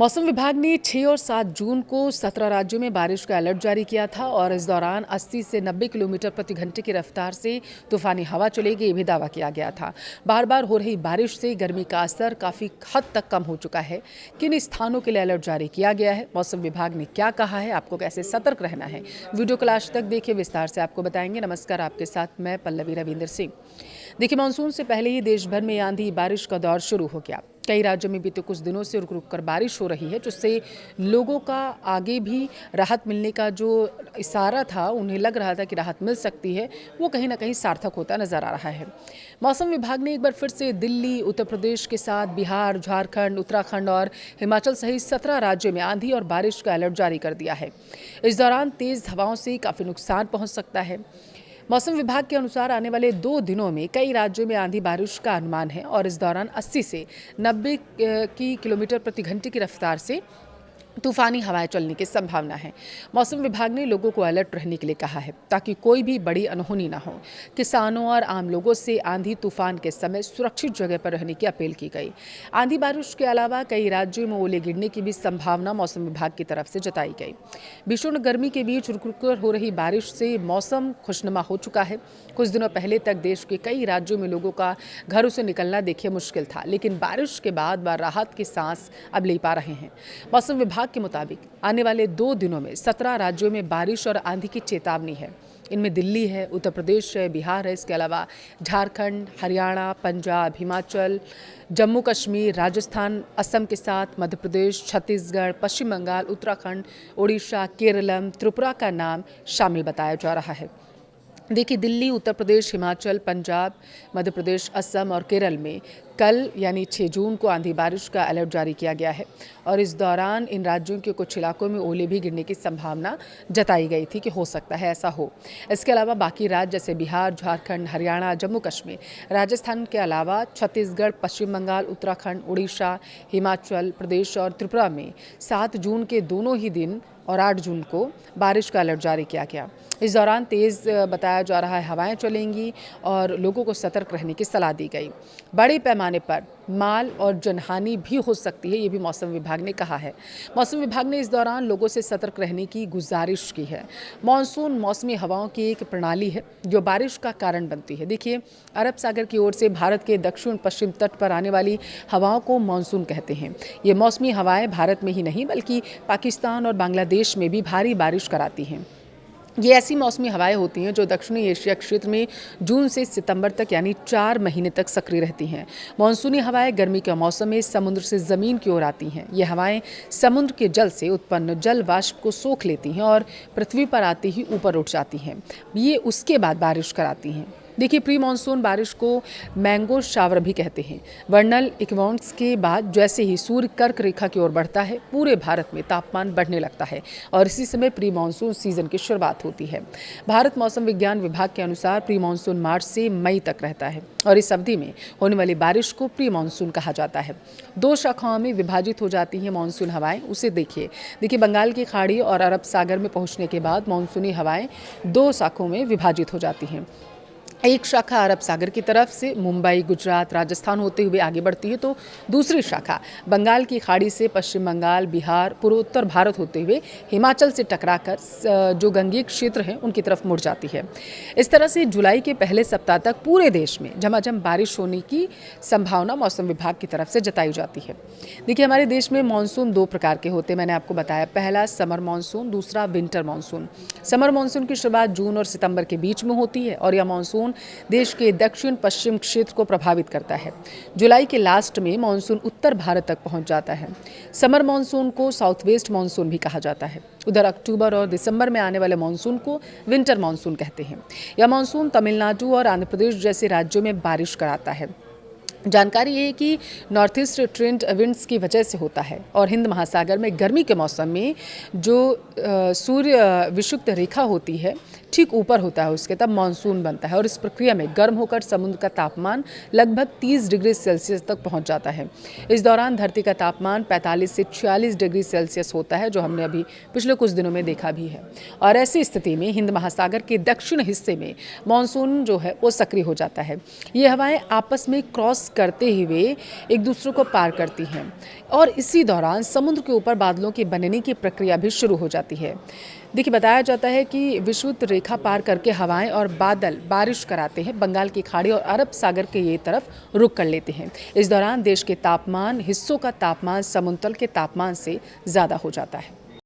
मौसम विभाग ने 6 और 7 जून को 17 राज्यों में बारिश का अलर्ट जारी किया था और इस दौरान 80 से 90 किलोमीटर प्रति घंटे की रफ्तार से तूफानी हवा चलेगी, ये भी दावा किया गया था। बार बार हो रही बारिश से गर्मी का असर काफ़ी हद तक कम हो चुका है। किन स्थानों के लिए अलर्ट जारी किया गया है, मौसम विभाग ने क्या कहा है, आपको कैसे सतर्क रहना है, वीडियो को लास्ट तक देखिए, विस्तार से आपको बताएंगे। नमस्कार, आपके साथ मैं पल्लवी रविंदर सिंह। देखिए, मानसून से पहले ही देश भर में आंधी बारिश का दौर शुरू हो गया। कई राज्यों में बीते कुछ दिनों से रुक रुक कर बारिश हो रही है, जिससे लोगों का आगे भी राहत मिलने का जो इशारा था, उन्हें लग रहा था कि राहत मिल सकती है, वो कहीं ना कहीं सार्थक होता नजर आ रहा है। मौसम विभाग ने एक बार फिर से दिल्ली, उत्तर प्रदेश के साथ बिहार, झारखंड, उत्तराखंड और हिमाचल सहित 17 राज्यों में आंधी और बारिश का अलर्ट जारी कर दिया है। इस दौरान तेज हवाओं से काफ़ी नुकसान पहुंच सकता है। मौसम विभाग के अनुसार आने वाले 2 दिनों में कई राज्यों में आंधी बारिश का अनुमान है और इस दौरान 80 से 90 किलोमीटर प्रति घंटे की रफ्तार से तूफानी हवाएं चलने की संभावना है। मौसम विभाग ने लोगों को अलर्ट रहने के लिए कहा है ताकि कोई भी बड़ी अनहोनी ना हो। किसानों और आम लोगों से आंधी तूफान के समय सुरक्षित जगह पर रहने की अपील की गई। आंधी बारिश के अलावा कई राज्यों में ओले गिरने की भी संभावना मौसम विभाग की तरफ से जताई गई। भीषण गर्मी के बीच रुक रुक कर हो रही बारिश से मौसम खुशनुमा हो चुका है। कुछ दिनों पहले तक देश के कई राज्यों में लोगों का घरों से निकलना देखिए मुश्किल था, लेकिन बारिश के बाद वह राहत की सांस अब ले पा रहे हैं। मौसम विभाग के मुताबिक आने वाले 2 दिनों में 17 राज्यों में बारिश और आंधी की चेतावनी है। इनमें दिल्ली है, उत्तर प्रदेश है, बिहार है, इसके अलावा झारखंड, हरियाणा, पंजाब, हिमाचल, जम्मू कश्मीर, राजस्थान, असम के साथ मध्य प्रदेश, छत्तीसगढ़, पश्चिम बंगाल, उत्तराखंड, उड़ीसा, केरलम, त्रिपुरा का नाम शामिल बताया जा रहा है। देखिए, दिल्ली, उत्तर प्रदेश, हिमाचल, पंजाब, मध्य प्रदेश, असम और केरल में कल यानी 6 जून को आंधी बारिश का अलर्ट जारी किया गया है और इस दौरान इन राज्यों के कुछ इलाकों में ओले भी गिरने की संभावना जताई गई थी कि हो सकता है ऐसा हो। इसके अलावा बाकी राज्य जैसे बिहार, झारखंड, हरियाणा, जम्मू कश्मीर, राजस्थान के अलावा छत्तीसगढ़, पश्चिम बंगाल, उत्तराखंड, उड़ीसा, हिमाचल प्रदेश और त्रिपुरा में 7 जून के दोनों ही दिन और 8 जून को बारिश का अलर्ट जारी किया गया। इस दौरान तेज़ बताया जा रहा है हवाएं चलेंगी और लोगों को सतर्क रहने की सलाह दी गई। बड़े पैमाने पर माल और जनहानि भी हो सकती है, ये भी मौसम विभाग ने कहा है। मौसम विभाग ने इस दौरान लोगों से सतर्क रहने की गुजारिश की है। मानसून मौसमी हवाओं की एक प्रणाली है जो बारिश का कारण बनती है। देखिए, अरब सागर की ओर से भारत के दक्षिण पश्चिम तट पर आने वाली हवाओं को मानसून कहते हैं। ये मौसमी हवाएं भारत में ही नहीं बल्कि पाकिस्तान और बांग्लादेश में भी भारी बारिश कराती हैं। ये ऐसी मौसमी हवाएं होती हैं जो दक्षिणी एशिया क्षेत्र में जून से सितंबर तक यानी 4 महीने तक सक्रिय रहती हैं। मानसूनी हवाएं गर्मी के मौसम में समुद्र से ज़मीन की ओर आती हैं। ये हवाएं समुद्र के जल से उत्पन्न जल वाष्प को सोख लेती हैं और पृथ्वी पर आते ही ऊपर उठ जाती हैं। ये उसके बाद बारिश कराती हैं। देखिए, प्री मानसून बारिश को मैंगो शावर भी कहते हैं। वर्नल इक्वेनॉक्स के बाद जैसे ही सूर्य कर्क रेखा की ओर बढ़ता है, पूरे भारत में तापमान बढ़ने लगता है और इसी समय प्री मानसून सीजन की शुरुआत होती है। भारत मौसम विज्ञान विभाग के अनुसार प्री मानसून मार्च से मई तक रहता है और इस अवधि में होने वाली बारिश को प्री मानसून कहा जाता है। 2 शाखाओं में विभाजित हो जाती हैं मानसून हवाएं। उसे देखिए, बंगाल की खाड़ी और अरब सागर में पहुंचने के बाद मानसूनी हवाएं 2 शाखाओं में विभाजित हो जाती हैं। एक शाखा अरब सागर की तरफ से मुंबई, गुजरात, राजस्थान होते हुए आगे बढ़ती है, तो दूसरी शाखा बंगाल की खाड़ी से पश्चिम बंगाल, बिहार, पूर्वोत्तर भारत होते हुए हिमाचल से टकराकर जो गंगीय क्षेत्र हैं उनकी तरफ मुड़ जाती है। इस तरह से जुलाई के पहले सप्ताह तक पूरे देश में झमाझम बारिश होने की संभावना मौसम विभाग की तरफ से जताई जाती है। देखिए, हमारे देश में मानसून 2 प्रकार के होते हैं, मैंने आपको बताया। पहला समर मानसून, दूसरा विंटर मानसून। समर मानसून की शुरुआत जून और सितंबर के बीच में होती है और यह मानसून देश के दक्षिण पश्चिम क्षेत्र को प्रभावित करता है। जुलाई के लास्ट में मानसून उत्तर भारत तक पहुंच जाता है। समर मानसून को साउथ वेस्ट मानसून भी कहा जाता है। उधर अक्टूबर और दिसंबर में आने वाले मानसून को विंटर मानसून कहते हैं। यह मानसून तमिलनाडु और आंध्र प्रदेश जैसे राज्यों में बारिश कराता है। जानकारी ये है कि नॉर्थ ईस्ट ट्रेंड विंड्स की वजह से होता है और हिंद महासागर में गर्मी के मौसम में जो सूर्य विषुवत रेखा होती है ठीक ऊपर होता है उसके, तब मानसून बनता है और इस प्रक्रिया में गर्म होकर समुद्र का तापमान लगभग 30 डिग्री सेल्सियस तक पहुंच जाता है। इस दौरान धरती का तापमान 45 से 46 डिग्री सेल्सियस होता है, जो हमने अभी पिछले कुछ दिनों में देखा भी है। और ऐसी स्थिति में हिंद महासागर के दक्षिण हिस्से में मानसून जो है वो सक्रिय हो जाता है। ये हवाएं आपस में क्रॉस करते हुए एक दूसरे को पार करती हैं और इसी दौरान समुद्र के ऊपर बादलों के बनने की प्रक्रिया भी शुरू हो जाती है। देखिए, बताया जाता है कि विषुवत रेखा पार करके हवाएं और बादल बारिश कराते हैं, बंगाल की खाड़ी और अरब सागर के ये तरफ रुख कर लेते हैं। इस दौरान देश के हिस्सों का तापमान समुद्र तल के तापमान से ज़्यादा हो जाता है।